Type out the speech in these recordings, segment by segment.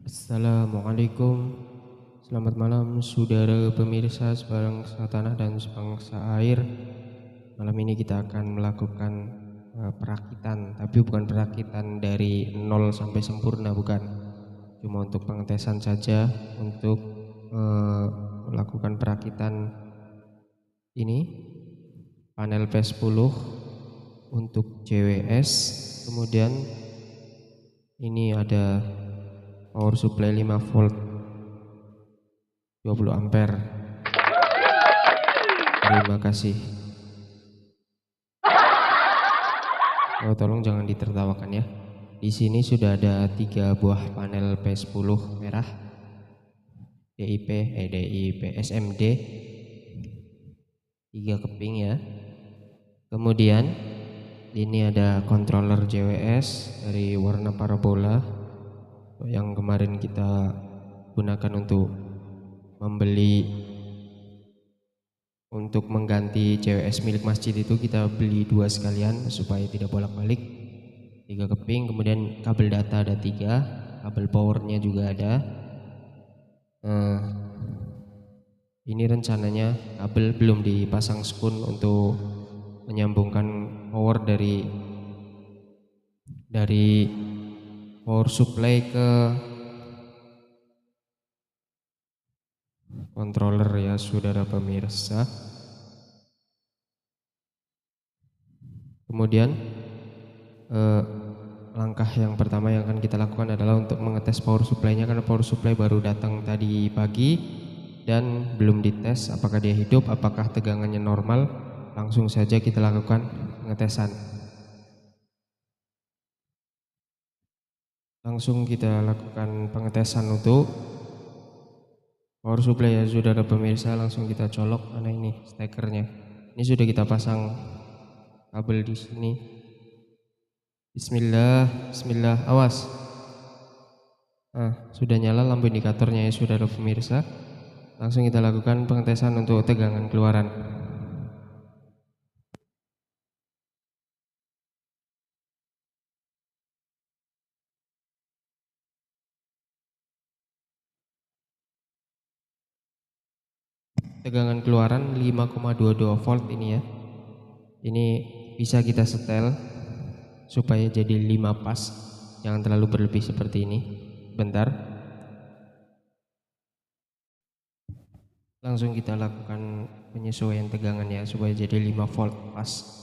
Assalamualaikum. Selamat malam saudara pemirsa sebangsa tanah dan sebangsa air. Malam ini kita akan melakukan perakitan, tapi bukan perakitan dari nol sampai sempurna, bukan. Cuma untuk pengetesan saja, untuk melakukan perakitan ini panel P10 untuk JWS. Kemudian ini ada power supply 5 volt 20 ampere. Terima kasih. Oh, tolong jangan ditertawakan ya. Di sini sudah ada 3 buah panel P10 merah DIP SMD 3 keping ya. Kemudian ini ada controller JWS dari warna parabola yang kemarin kita gunakan untuk mengganti JWS milik masjid. Itu kita beli 2 sekalian supaya tidak bolak-balik. 3 keping. Kemudian kabel data ada 3, kabel powernya juga ada. Ini rencananya kabel belum dipasang spoon untuk menyambungkan power dari power supply ke controller ya saudara pemirsa. Kemudian langkah yang pertama yang akan kita lakukan adalah untuk mengetes power supply-nya, karena power supply baru datang tadi pagi dan belum dites apakah dia hidup, apakah tegangannya normal. Langsung saja kita lakukan pengetesan. Langsung kita lakukan pengetesan untuk power supply ya saudara pemirsa. Langsung kita colok. Mana ini stekernya? Ini sudah kita pasang kabel di sini. Bismillah, bismillah, awas. Sudah nyala lampu indikatornya ya saudara pemirsa. Langsung kita lakukan pengetesan untuk tegangan keluaran. Tegangan keluaran 5,22 volt ini ya. Ini bisa kita setel supaya jadi 5 pas, jangan terlalu berlebih seperti ini. Bentar. Langsung kita lakukan penyesuaian tegangannya supaya jadi 5 volt pas.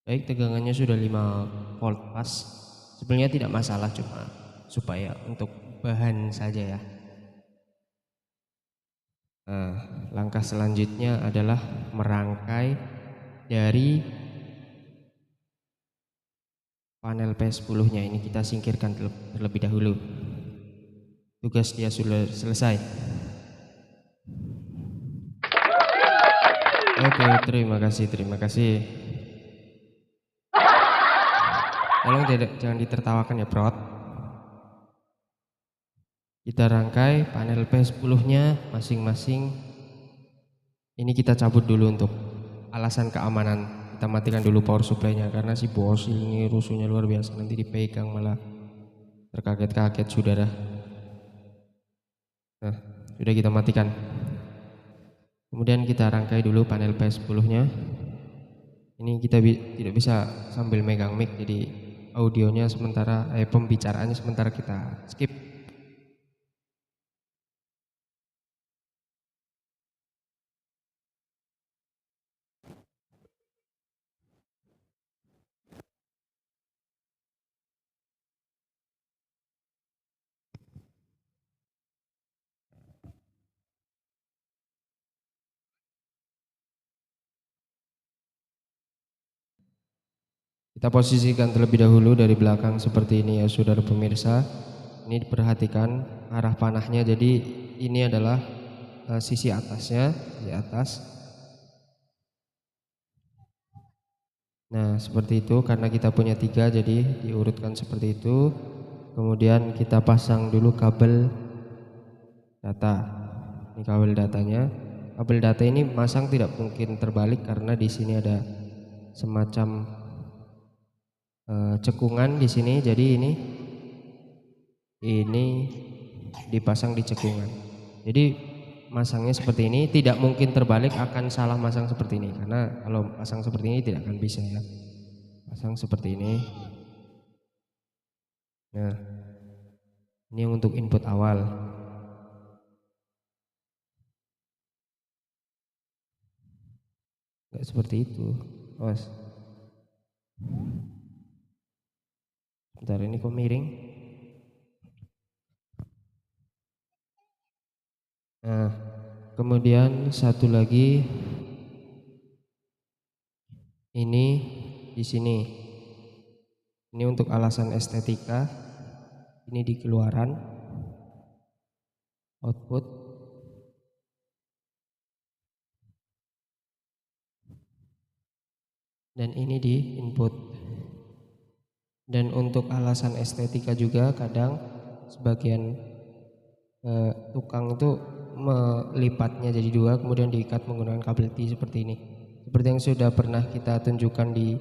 Baik, tegangannya sudah 5 volt pas. Sebenarnya tidak masalah, cuma supaya untuk bahan saja ya. Langkah selanjutnya adalah merangkai dari panel P10-nya. Ini kita singkirkan terlebih dahulu. Tugas dia sudah selesai. Oke, terima kasih. Tolong jangan ditertawakan ya, Prot. Kita rangkai panel P10-nya masing-masing. Ini kita cabut dulu untuk alasan keamanan. Kita matikan dulu power supply-nya karena si bos ini rusuhnya luar biasa. Nanti dipegang malah terkaget-kaget saudara. Sudah kita matikan. Kemudian kita rangkai dulu panel P10-nya. Ini kita tidak bisa sambil megang mic, jadi audionya sementara pembicaraannya sementara kita skip. Kita posisikan terlebih dahulu dari belakang seperti ini ya saudara pemirsa. Ini diperhatikan arah panahnya, jadi ini adalah sisi atasnya, di atas. Nah seperti itu, karena kita punya 3 jadi diurutkan seperti itu. Kemudian kita pasang dulu kabel data. Ini kabel datanya. Kabel data ini masang tidak mungkin terbalik karena di sini ada semacam cekungan di sini. Jadi ini dipasang di cekungan. Jadi masangnya seperti ini, tidak mungkin terbalik, akan salah masang seperti ini. Karena kalau pasang seperti ini tidak akan bisa ya. Pasang seperti ini. Nah, ini untuk input awal. Nggak seperti itu. Awas. Bentar, ini kok miring? Nah, kemudian satu lagi ini di sini. Ini untuk alasan estetika. Ini di keluaran output. Dan ini di input. Dan untuk alasan estetika juga kadang sebagian tukang itu melipatnya jadi 2 kemudian diikat menggunakan kabel T seperti ini. Seperti yang sudah pernah kita tunjukkan di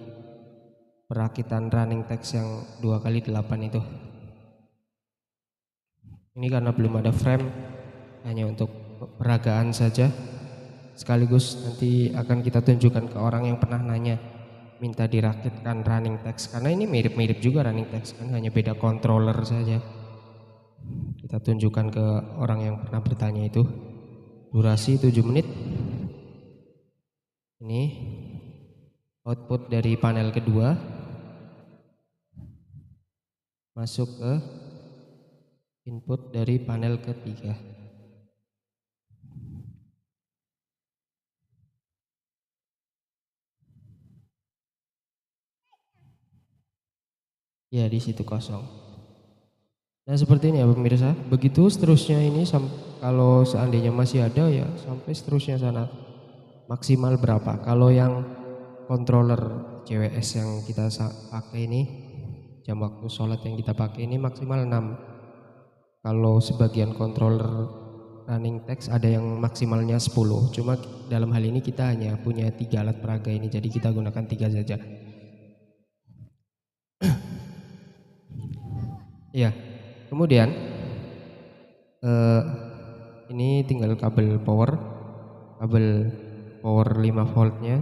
perakitan running text yang 2x8 itu. Ini karena belum ada frame, hanya untuk peragaan saja. Sekaligus nanti akan kita tunjukkan ke orang yang pernah nanya minta dirakitkan running text, karena ini mirip-mirip juga running text kan, hanya beda controller saja. Kita tunjukkan ke orang yang pernah bertanya itu. Durasi 7 menit. Ini output dari panel kedua masuk ke input dari panel ketiga. Ya, di situ kosong. Nah seperti ini ya pemirsa. Begitu seterusnya ini, kalau seandainya masih ada ya sampai seterusnya sana. Maksimal berapa? Kalau yang controller CWS yang kita pakai ini, jam waktu sholat yang kita pakai ini maksimal 6. Kalau sebagian controller running text ada yang maksimalnya 10. Cuma dalam hal ini kita hanya punya 3 alat peraga ini, jadi kita gunakan 3 saja. Ya, kemudian ini tinggal kabel power 5 voltnya.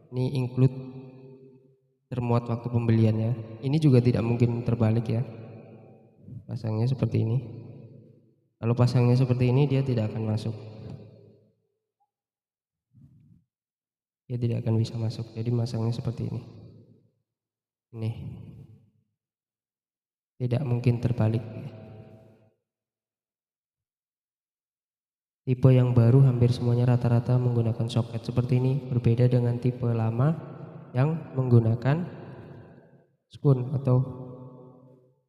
Ini include termuat waktu pembeliannya. Ini juga tidak mungkin terbalik ya. Pasangnya seperti ini. Kalau pasangnya seperti ini dia tidak akan masuk. Dia tidak akan bisa masuk. Jadi masangnya seperti ini. Ini. Tidak mungkin terbalik. Tipe yang baru hampir semuanya rata-rata menggunakan soket seperti ini, berbeda dengan tipe lama yang menggunakan spoon atau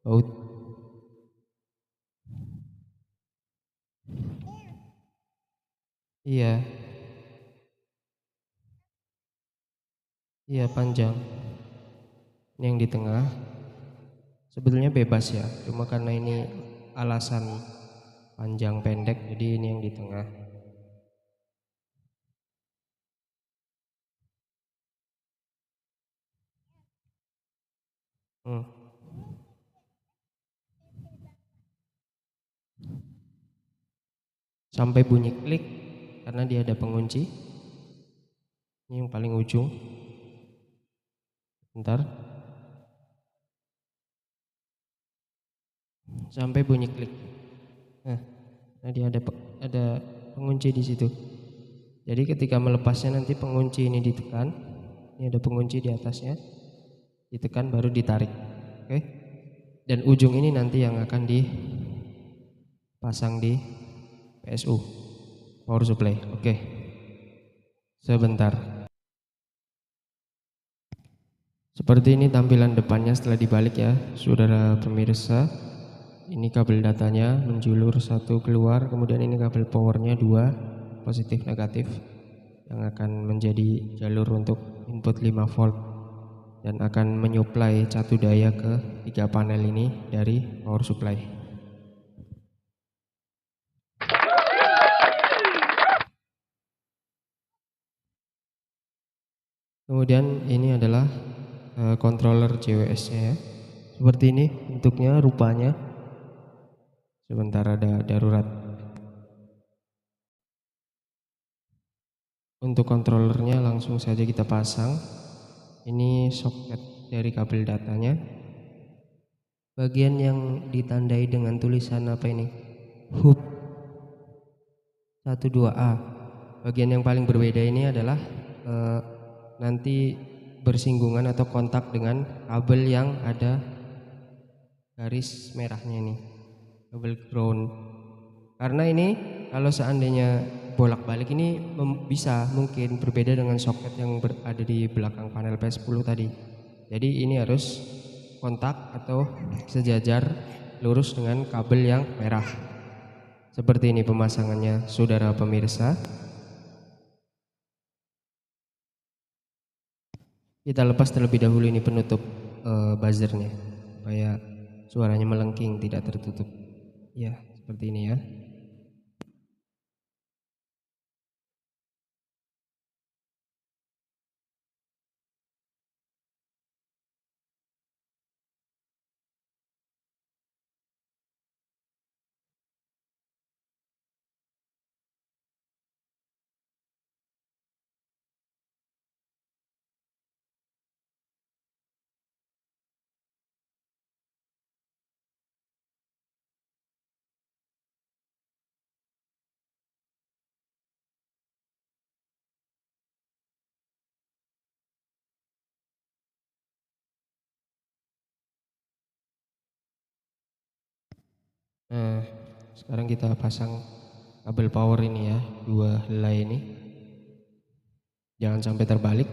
baut. Iya. Iya, panjang. Ini yang di tengah. Sebetulnya bebas ya, cuma karena ini alasan panjang pendek, jadi ini yang di tengah. Sampai bunyi klik karena dia ada pengunci. Ini yang paling ujung. Bentar. Sampai bunyi klik. Nah dia ada pengunci di situ. Jadi ketika melepasnya nanti pengunci ini ditekan. Ini ada pengunci di atasnya. Ditekan baru ditarik. Oke. Dan ujung ini nanti yang akan dipasang di PSU, power supply. Oke. Sebentar. Seperti ini tampilan depannya setelah dibalik ya, saudara pemirsa. Ini kabel datanya menjulur satu keluar, kemudian ini kabel powernya dua, positif negatif, yang akan menjadi jalur untuk input 5 volt dan akan menyuplai catu daya ke 3 panel ini dari power supply. Kemudian ini adalah controller CWS-nya ya. Seperti ini bentuknya, rupanya. Sebentar, ada darurat. Untuk controllernya langsung saja kita pasang. Ini soket dari kabel datanya. Bagian yang ditandai dengan tulisan apa ini? Hub 12A. Bagian yang paling berbeda ini adalah nanti bersinggungan atau kontak dengan kabel yang ada garis merahnya ini, kabel ground. Karena ini kalau seandainya bolak-balik ini bisa mungkin berbeda dengan soket yang berada di belakang panel PS10 tadi. Jadi ini harus kontak atau sejajar lurus dengan kabel yang merah. Seperti ini pemasangannya, saudara pemirsa. Kita lepas terlebih dahulu ini penutup buzzernya supaya suaranya melengking, tidak tertutup. Ya, seperti ini ya. Nah, sekarang kita pasang kabel power ini ya, dua helai ini. Jangan sampai terbalik.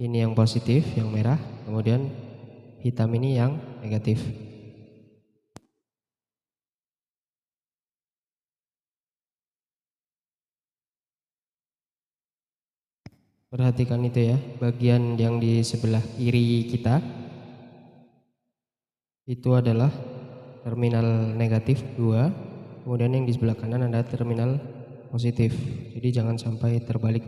Ini yang positif, yang merah, kemudian hitam ini yang negatif. Perhatikan itu ya, bagian yang di sebelah kiri kita itu adalah terminal negatif 2, kemudian yang di sebelah kanan ada terminal positif. Jadi jangan sampai terbalik.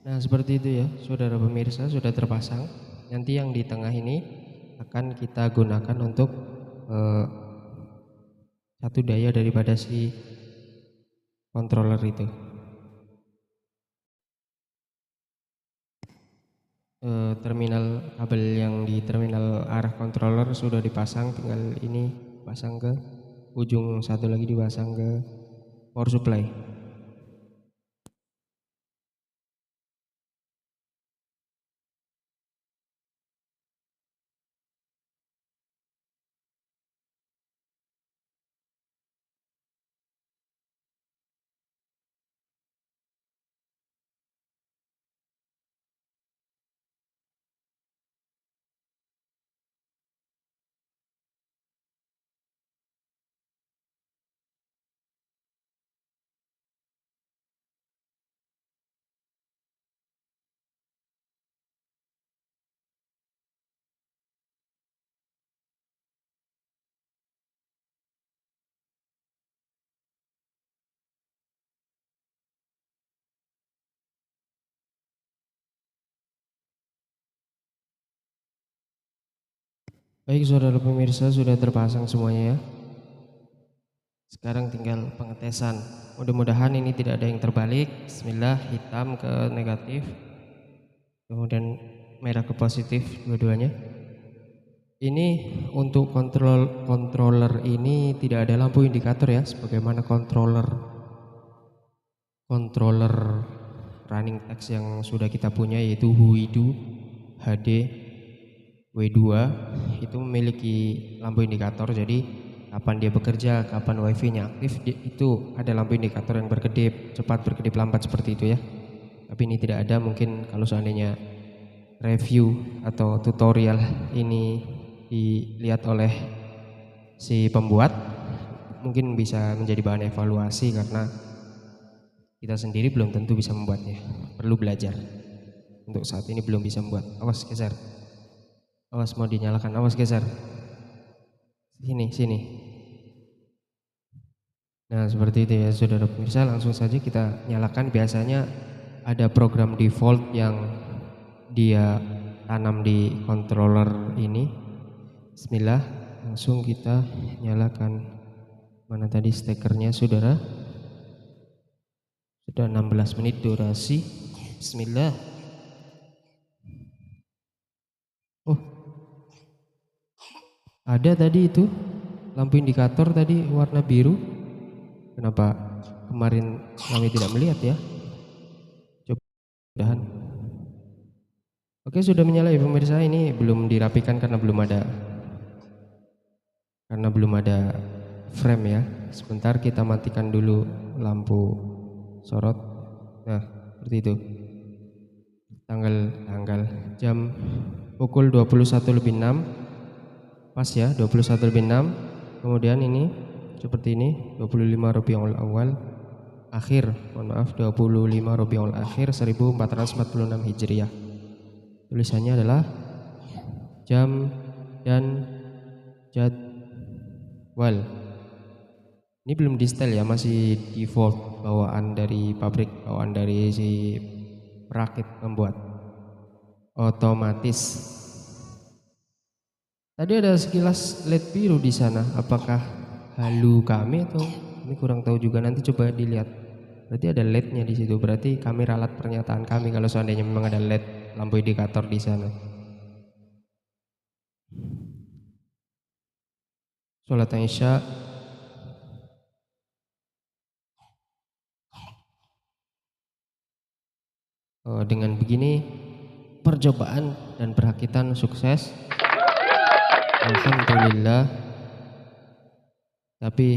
Nah, seperti itu ya, saudara pemirsa, sudah terpasang. Nanti yang di tengah ini akan kita gunakan untuk satu daya daripada si controller itu. Terminal kabel yang di terminal arah controller sudah dipasang, tinggal ini pasang ke ujung, satu lagi dipasang ke power supply. Baik saudara pemirsa, sudah terpasang semuanya ya. Sekarang tinggal pengetesan. Mudah-mudahan ini tidak ada yang terbalik. Bismillah, hitam ke negatif, kemudian merah ke positif dua-duanya. Ini untuk controller ini tidak ada lampu indikator ya, sebagaimana controller running text yang sudah kita punya, yaitu Huidu HD W2 itu memiliki lampu indikator. Jadi kapan dia bekerja, kapan wifi-nya aktif, itu ada lampu indikator yang berkedip, cepat, berkedip lambat seperti itu ya. Tapi ini tidak ada. Mungkin kalau seandainya review atau tutorial ini dilihat oleh si pembuat, mungkin bisa menjadi bahan evaluasi, karena kita sendiri belum tentu bisa membuatnya, perlu belajar. Untuk saat ini belum bisa membuat. Awas geser, awas mau dinyalakan, awas geser, sini. Nah seperti itu ya saudara pemirsa, langsung saja kita nyalakan. Biasanya ada program default yang dia tanam di controller ini. Bismillah, langsung kita nyalakan. Mana tadi stekernya saudara? Sudah 16 menit durasi. Bismillah. Oh, ada tadi itu lampu indikator tadi warna biru. Kenapa kemarin kami tidak melihat ya? Coba mudahan. Oke, sudah menyala ya pemirsa. Ini belum dirapikan karena belum ada frame ya. Sebentar kita matikan dulu lampu sorot. Nah seperti itu. Tanggal jam pukul 21.06 pas ya, 21.06. Kemudian ini seperti ini, 25 Rabiul Awal akhir, mohon maaf, 25 Rabiul Akhir 1446 Hijriah. Tulisannya adalah jam dan jadwal. Ini belum di setel ya, masih default bawaan dari pabrik, bawaan dari si perakit membuat otomatis. Tadi ada sekilas LED biru di sana. Apakah halu kami atau ini kurang tahu juga, nanti coba dilihat. Berarti ada LED-nya di situ. Berarti kami ralat pernyataan kami kalau seandainya memang ada LED lampu indikator di sana. Sholat Isya. Dengan begini percobaan dan perakitan sukses, alhamdulillah. Tapi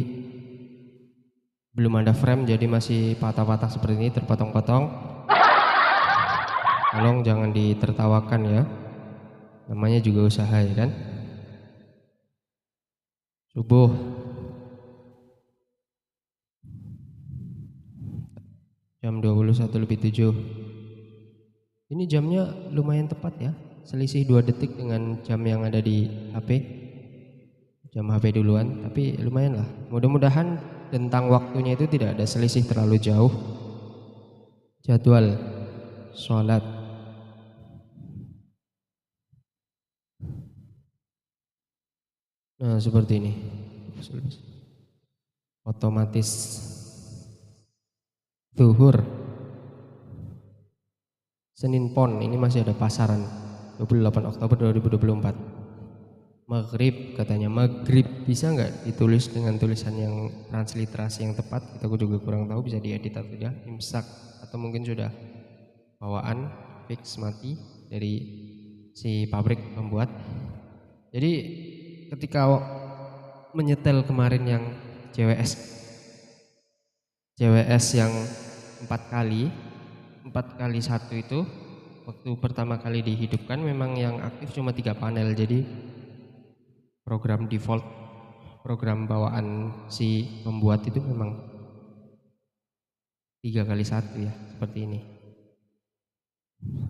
belum ada frame, jadi masih patah-patah seperti ini, terpotong-potong. Tolong jangan ditertawakan ya, namanya juga usaha ya kan. Subuh jam 21.07. Ini jamnya lumayan tepat ya, selisih 2 detik dengan jam yang ada di HP, jam HP duluan, tapi lumayan lah. Mudah-mudahan tentang waktunya itu tidak ada selisih terlalu jauh. Jadwal sholat. Nah seperti ini, otomatis zuhur Senin Pon, ini masih ada pasaran 28 Oktober 2024. Maghrib, katanya maghrib bisa nggak ditulis dengan tulisan yang transliterasi yang tepat? Kita juga kurang tahu, bisa diedit atau tidak. Imsak atau mungkin sudah bawaan fix mati dari si pabrik pembuat. Jadi ketika menyetel kemarin yang CWS yang 4 kali 1 itu, waktu pertama kali dihidupkan memang yang aktif cuma 3 panel. Jadi program default, program bawaan si pembuat itu memang 3 kali 1 ya, seperti ini.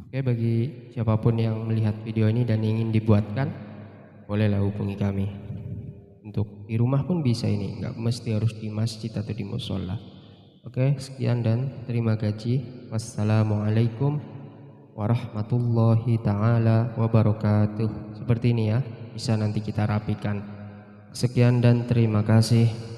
Oke, bagi siapapun yang melihat video ini dan ingin dibuatkan, bolehlah hubungi kami. Untuk di rumah pun bisa, ini nggak mesti harus di masjid atau di musola. Oke, sekian dan terima kasih. Wassalamualaikum warahmatullahi taala wabarakatuh. Seperti ini ya. bisa nanti kita rapikan. Sekian dan terima kasih.